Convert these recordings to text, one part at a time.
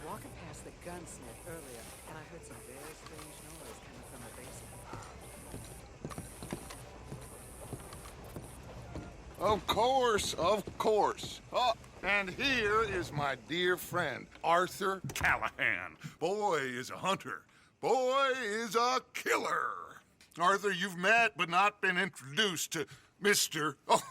walking past the gunsmith earlier, and I heard some very strange noise coming from the basement. Of course, of course. Oh, and here is my dear friend, Arthur Callahan. Boy is a hunter. Boy is a killer. Arthur, you've met but not been introduced to Mr. Oh,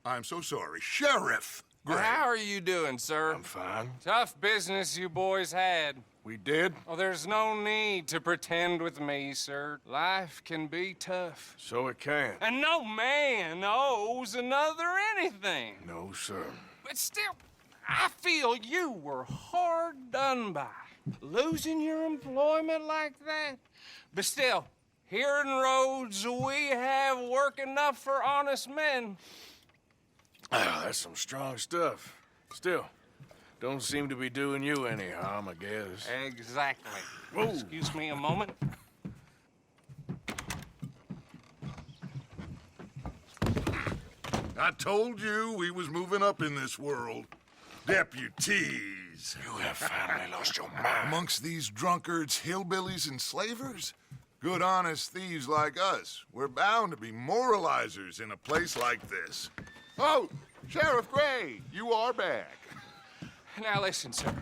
I'm so sorry, Sheriff Gray. How are you doing, sir? I'm fine. Tough business you boys had. We did? Oh, there's no need to pretend with me, sir. Life can be tough. So it can. And no man owes another anything. No, sir. But still, I feel you were hard done by. Losing your employment like that. But still, here in Rhodes, we have work enough for honest men. Ah, that's some strong stuff. Still, don't seem to be doing you any harm, I guess. Exactly. Whoa. Excuse me a moment. I told you we was moving up in this world. Deputies. You have finally lost your mind. Amongst these drunkards, hillbillies, and slavers? Good, honest thieves like us. We're bound to be moralizers in a place like this. Oh, Sheriff Gray, you are back. Now listen, sir.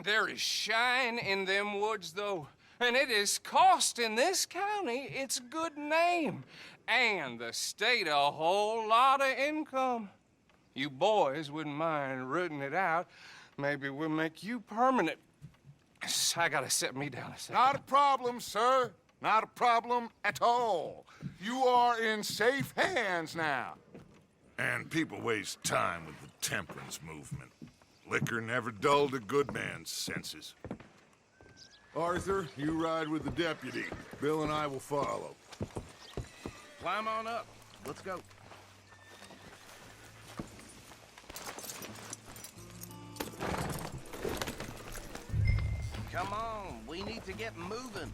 There is shine in them woods, though, and it is costing this county its good name and the state a whole lot of income. You boys wouldn't mind rooting it out. Maybe we'll make you permanent. I gotta set me down a second. Not a problem, sir. Not a problem at all. You are in safe hands now. And people waste time with the temperance movement. Liquor never dulled a good man's senses. Arthur, you ride with the deputy. Bill and I will follow. Climb on up. Let's go. Come on, we need to get moving.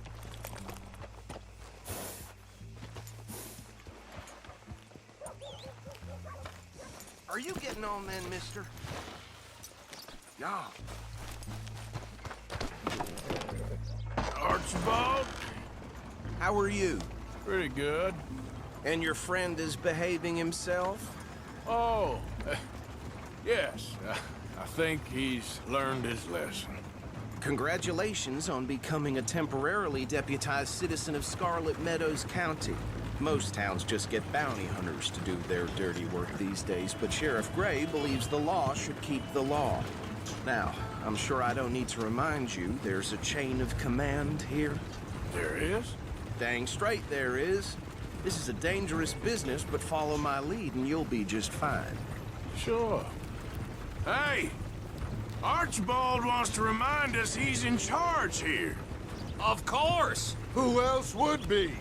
Are you getting on then, mister? Yeah. Archibald? How are you? Pretty good. And your friend is behaving himself? Oh, yes. I think he's learned his lesson. Congratulations on becoming a temporarily deputized citizen of Scarlet Meadows County. Most towns just get bounty hunters to do their dirty work these days, but Sheriff Gray believes the law should keep the law. Now, I'm sure I don't need to remind you there's a chain of command here. There is? Dang straight there is. This is a dangerous business, but follow my lead and you'll be just fine. Sure. Hey! Archibald wants to remind us he's in charge here. Of course! Who else would be?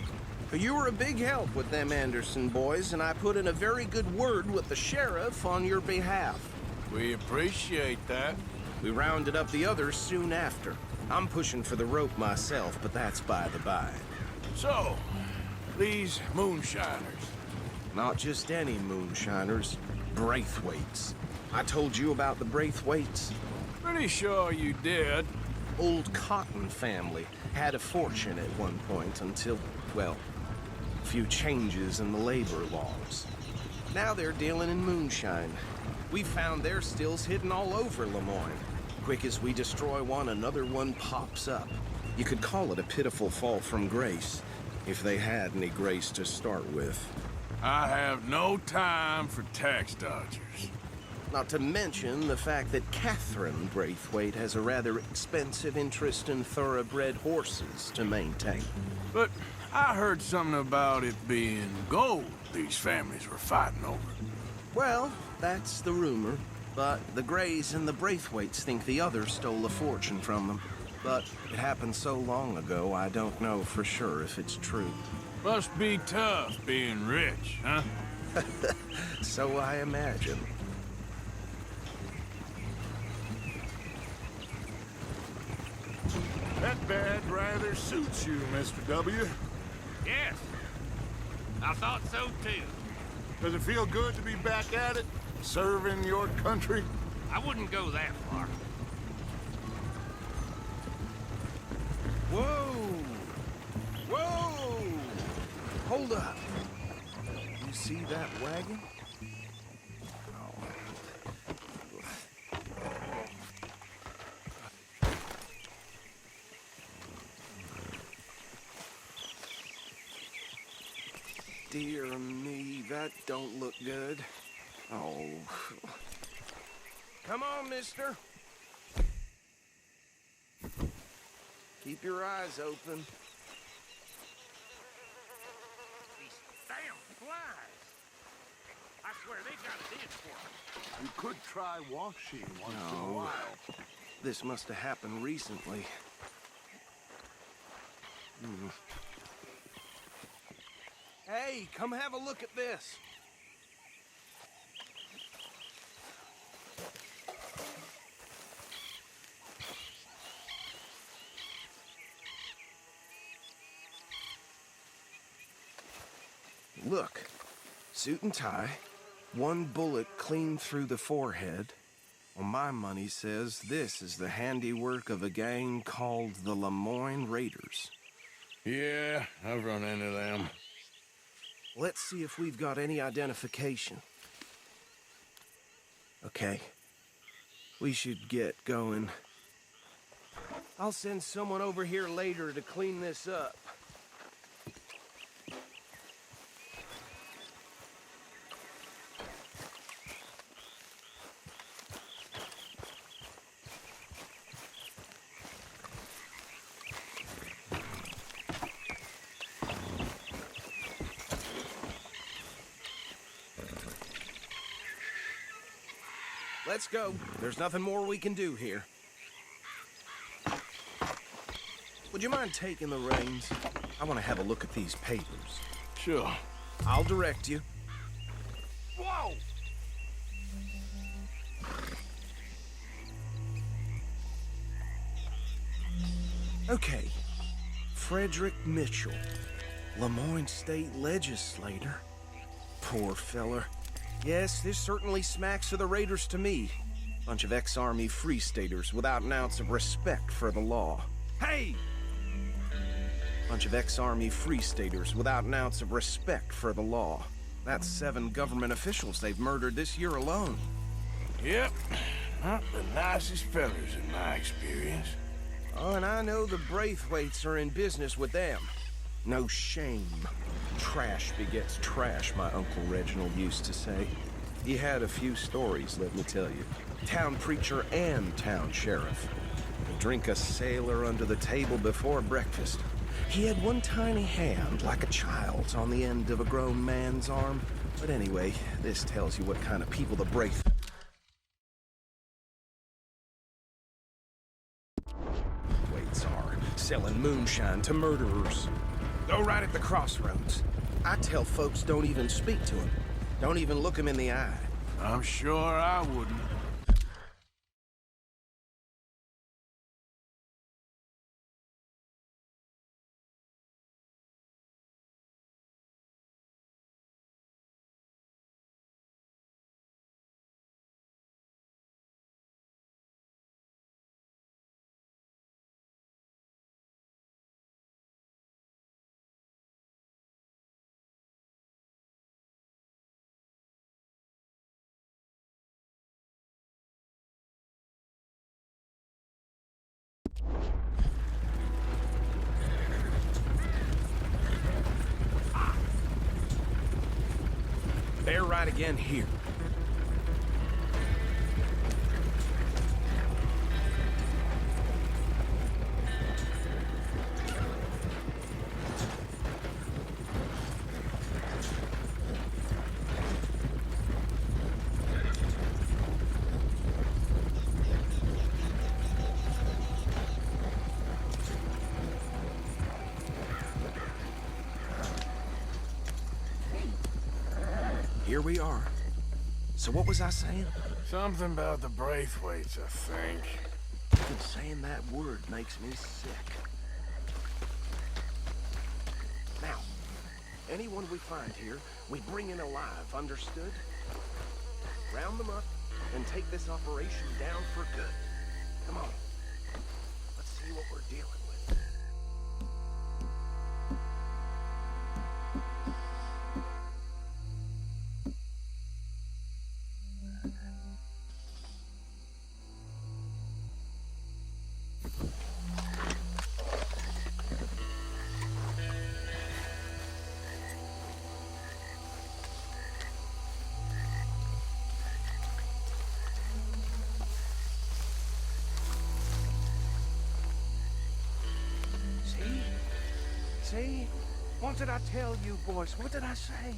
You were a big help with them Anderson boys, and I put in a very good word with the sheriff on your behalf. We appreciate that. We rounded up the others soon after. I'm pushing for the rope myself, but that's by the by. So, these moonshiners. Not just any moonshiners, Braithwaites. I told you about the Braithwaites. Pretty sure you did. Old Cotton family had a fortune at one point until, well, a few changes in the labor laws. Now they're dealing in moonshine. We found their stills hidden all over Lemoyne. Quick as we destroy one, another one pops up. You could call it a pitiful fall from grace, if they had any grace to start with. I have no time for tax dodgers. Not to mention the fact that Catherine Braithwaite has a rather expensive interest in thoroughbred horses to maintain. But I heard something about it being gold these families were fighting over. Well, that's the rumor. But the Grays and the Braithwaites think the others stole a fortune from them. But it happened so long ago, I don't know for sure if it's true. Must be tough being rich, huh? So I imagine. That bad rather suits you, Mr. W. Yes. I thought so too. Does it feel good to be back at it? Serving your country? I wouldn't go that far. Hold up. You see that wagon? Dear me, that don't look good. Oh. Come on, mister. Keep your eyes open. These damn flies. I swear they got it in for us. You could try washing once in a No. while. This must have happened recently. Hey, come have a look at this. Look, suit and tie, one bullet clean through the forehead. Well, my money says this is the handiwork of a gang called the Lemoyne Raiders. Yeah, I've run into them. Let's see if we've got any identification. Okay. We should get going. I'll send someone over here later to clean this up. Let's go. There's nothing more we can do here. Would you mind taking the reins? I want to have a look at these papers. Sure. I'll direct you. Whoa! Okay. Frederick Mitchell, Lemoyne State Legislator. Poor feller. Yes, this certainly smacks of the Raiders to me. Bunch of ex-Army Free Staters without an ounce of respect for the law. Hey! Bunch of ex-Army Free Staters without an ounce of respect for the law. That's 7 government officials they've murdered this year alone. Yep. Not the nicest fellas in my experience. Oh, and I know the Braithwaites are in business with them. No shame. Trash begets trash, my Uncle Reginald used to say. He had a few stories, let me tell you. Town preacher and town sheriff. Would drink a sailor under the table before breakfast. He had one tiny hand, like a child's, on the end of a grown man's arm. But anyway, this tells you what kind of people the Braithwaites are, selling moonshine to murderers. Go right at the crossroads. I tell folks don't even speak to him. Don't even look him in the eye. I'm sure I wouldn't. Bear right again here. Here we are. So what was I saying? Something about the Braithwaites, I think. Even saying that word makes me sick. Now, anyone we find here, we bring in alive, understood? Round them up and take this operation down for good. Come on. Let's see what we're dealing with. See? What did I tell you, boys? What did I say?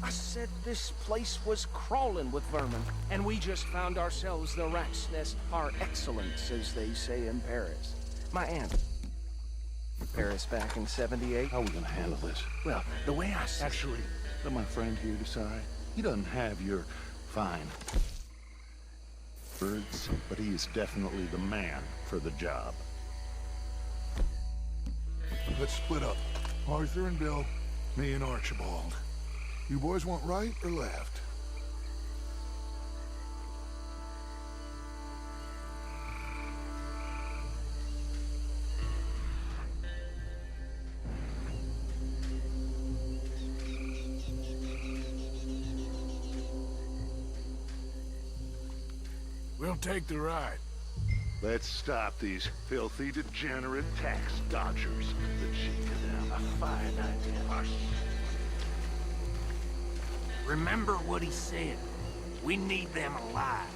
I said this place was crawling with vermin, and we just found ourselves the rat's nest par excellence, as they say in Paris. My aunt. Paris back in '78. How are we gonna handle this? Well, the way I see Actually, let my friend here decide. He doesn't have your fine words, but he is definitely the man for the job. Let's split up. Arthur and Bill, me and Archibald. You boys want right or left? We'll take the ride. Let's stop these filthy, degenerate tax dodgers. The chief of them. A fine idea. Hush. Remember what he said. We need them alive.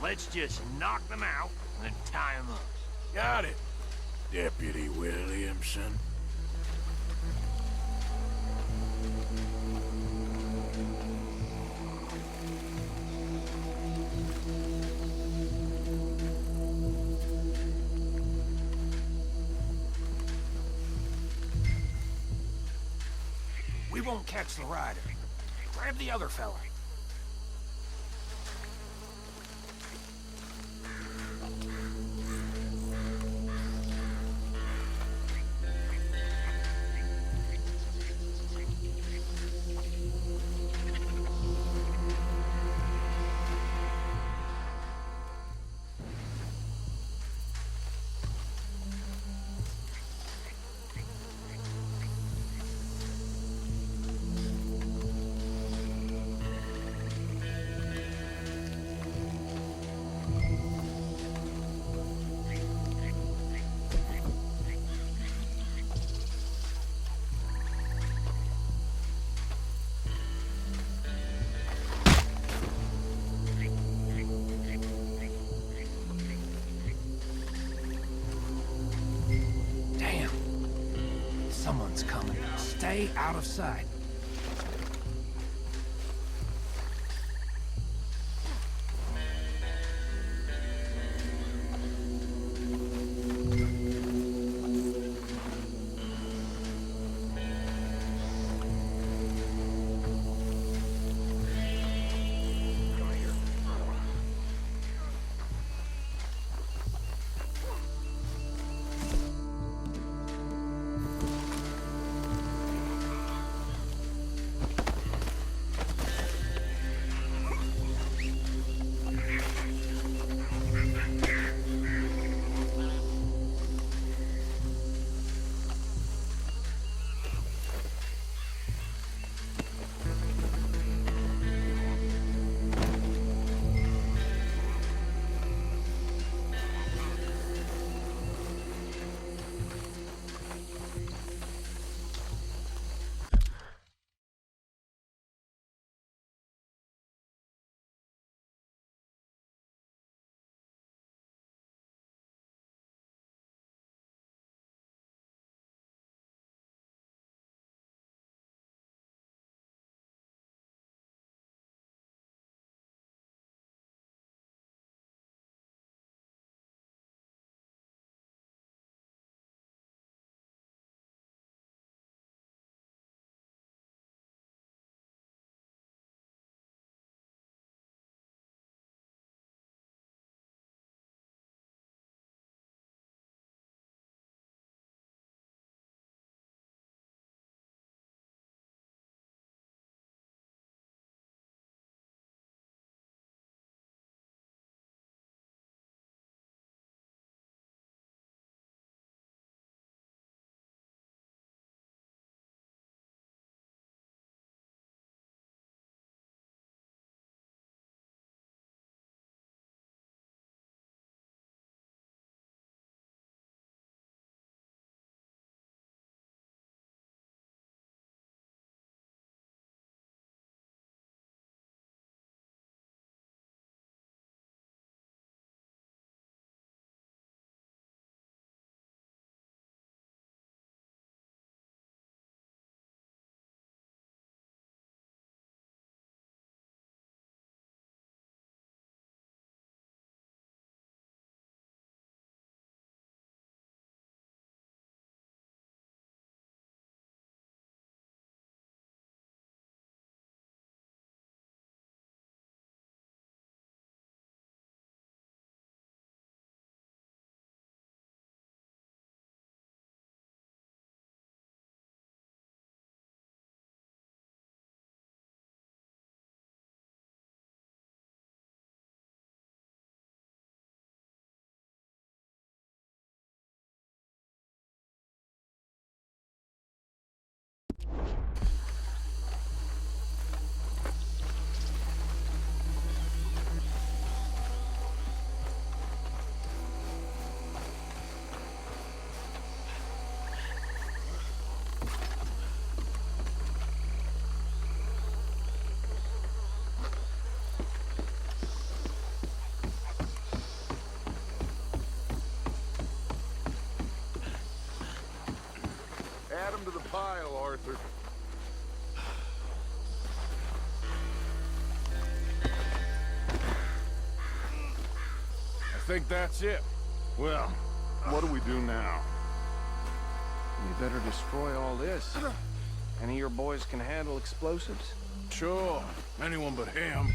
Let's just knock them out and tie them up. Got it, Deputy Williamson. We won't catch the rider. Grab the other fella. Someone's coming. Stay out of sight. Add him to the pile, Arthur. I think that's it. Well, what do we do now? We better destroy all this. Any of your boys can handle explosives? Sure. Anyone but him.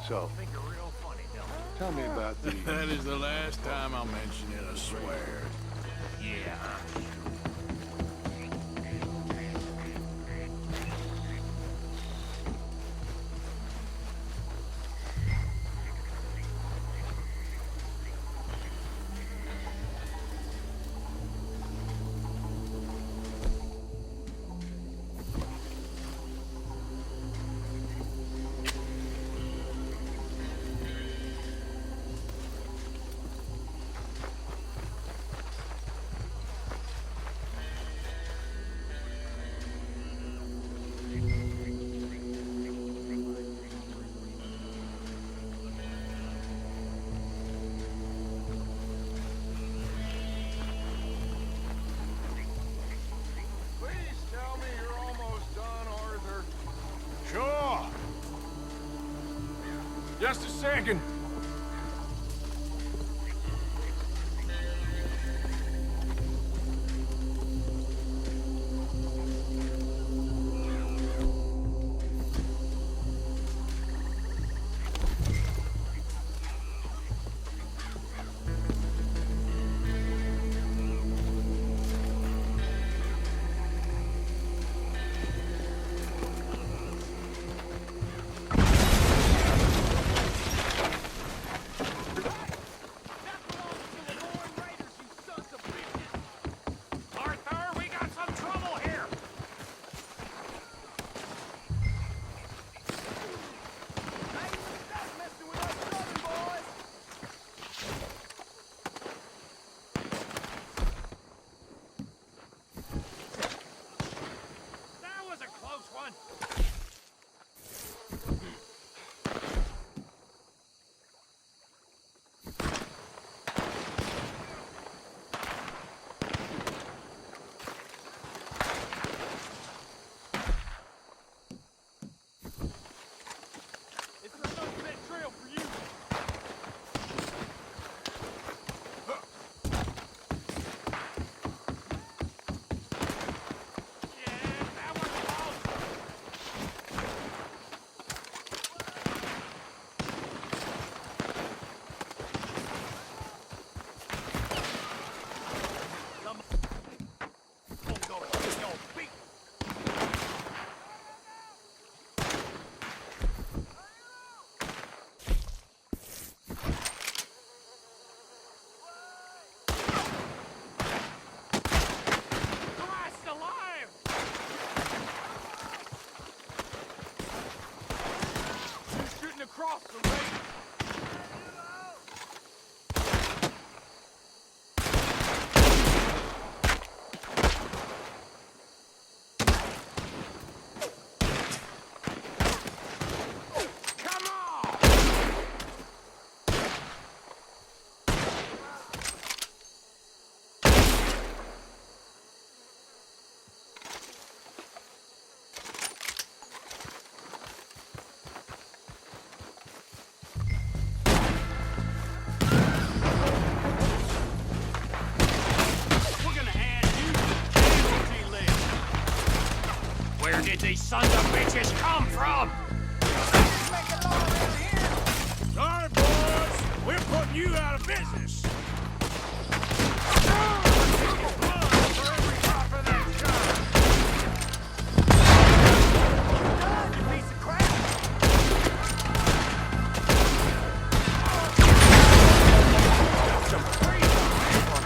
So, Think you're real funny, don't you? tell me about the... That is the last time I'll mention it, I swear. Yeah. Please tell me you're almost done, Arthur. Sure. Just a second. Arthur, we got some trouble here. That was a close one. It's a no-fit trail for you. Yeah, that was close. Christ alive! You're shooting across the range. Come on! We're gonna add you to the casualty list. Where did these sons of bitches come from? Sorry, boys. We're putting you out of business. Blood for every drop of that shot. You piece of crap. Some crazy people.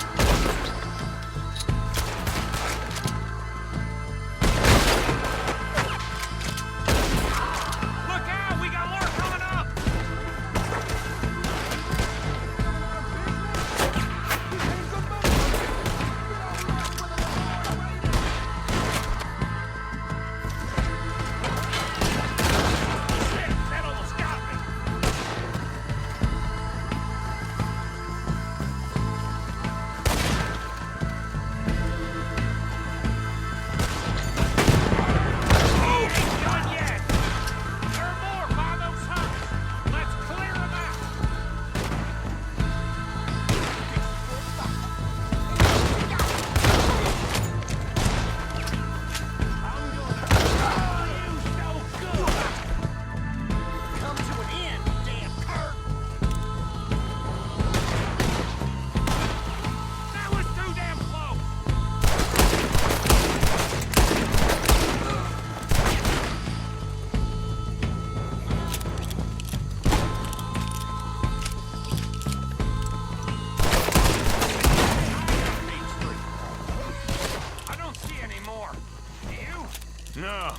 No.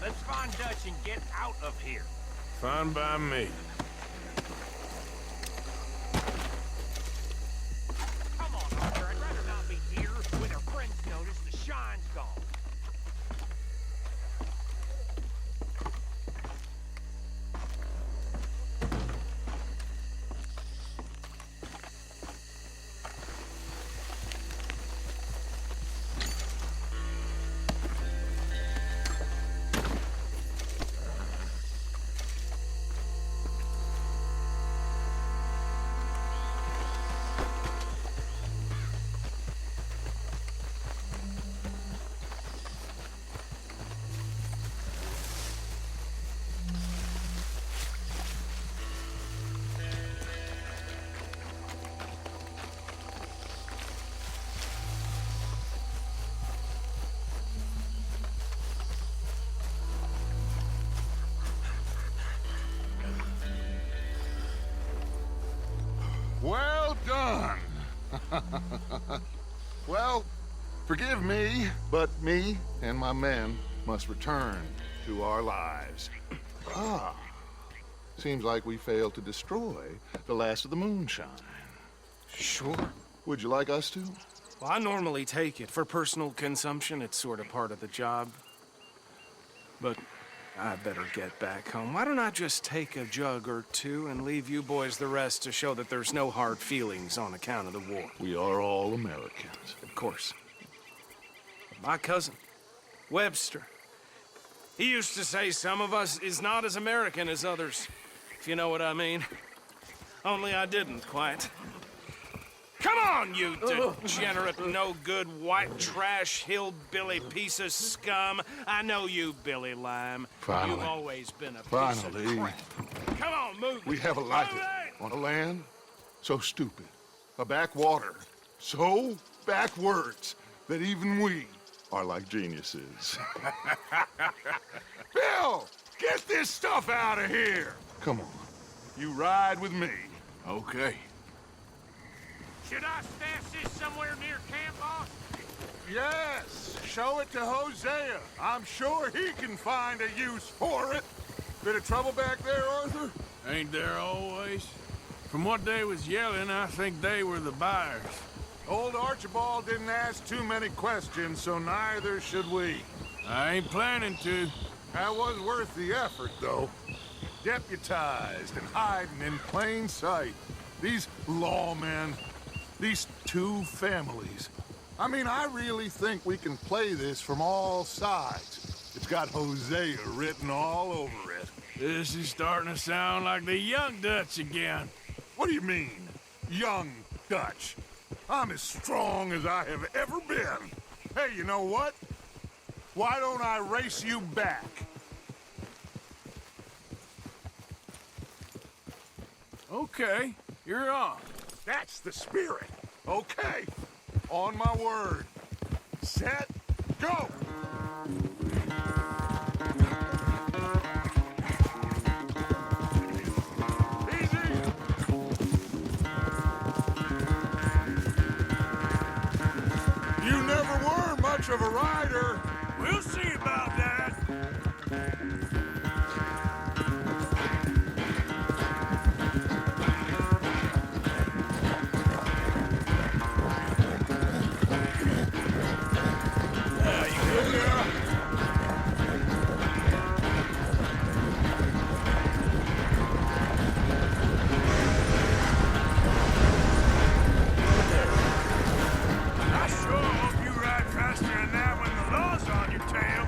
Let's find Dutch and get out of here. Fine by me. Come on, Arthur. I'd rather not be here when our friends notice the shine's gone. Well done. Well, forgive me, but me and my men must return to our lives. Ah, seems like we failed to destroy the last of the moonshine. Sure. Would you like us to? Well, I normally take it. For personal consumption, it's sort of part of the job. But I better get back home. Why don't I just take a jug or two and leave you boys the rest to show that there's no hard feelings on account of the war? We are all Americans. Of course. My cousin, Webster, he used to say some of us is not as American as others, if you know what I mean. Only I didn't quite. Come on, you degenerate, no-good, white trash, hillbilly piece of scum. I know you, Billy Lime. Finally. You've always been a piece Finally. of crap. Come on, move. We have a life Move it! on a land so stupid, a backwater so backwards that even we are like geniuses. Bill, get this stuff out of here! Come on, you ride with me. Okay. Should I stash this somewhere near camp, boss? Yes, show it to Hosea. I'm sure he can find a use for it. Bit of trouble back there, Arthur? Ain't there always? From what they was yelling, I think they were the buyers. Old Archibald didn't ask too many questions, so neither should we. I ain't planning to. That was worth the effort, though. Deputized and hiding in plain sight. These lawmen, these two families. I mean, I really think we can play this from all sides. It's got Hosea written all over it. This is starting to sound like the young Dutch again. What do you mean, young Dutch? I'm as strong as I have ever been. Hey, you know what? Why don't I race you back? Okay, you're on. That's the spirit. Okay, on my word. Set, go! Easy! You never were much of a rider. We'll see about that. I sure hope you ride faster than that when the law's on your tail.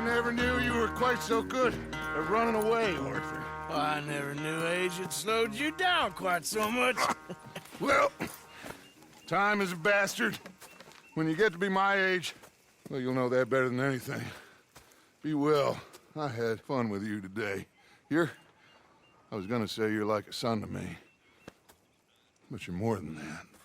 never knew you were quite so good at running away, Arthur. I never knew age had slowed you down quite so much. Well, time is a bastard. When you get to be my age, well, you'll know that better than anything. Be well. I had fun with you today. I was gonna say you're like a son to me, but you're more than that.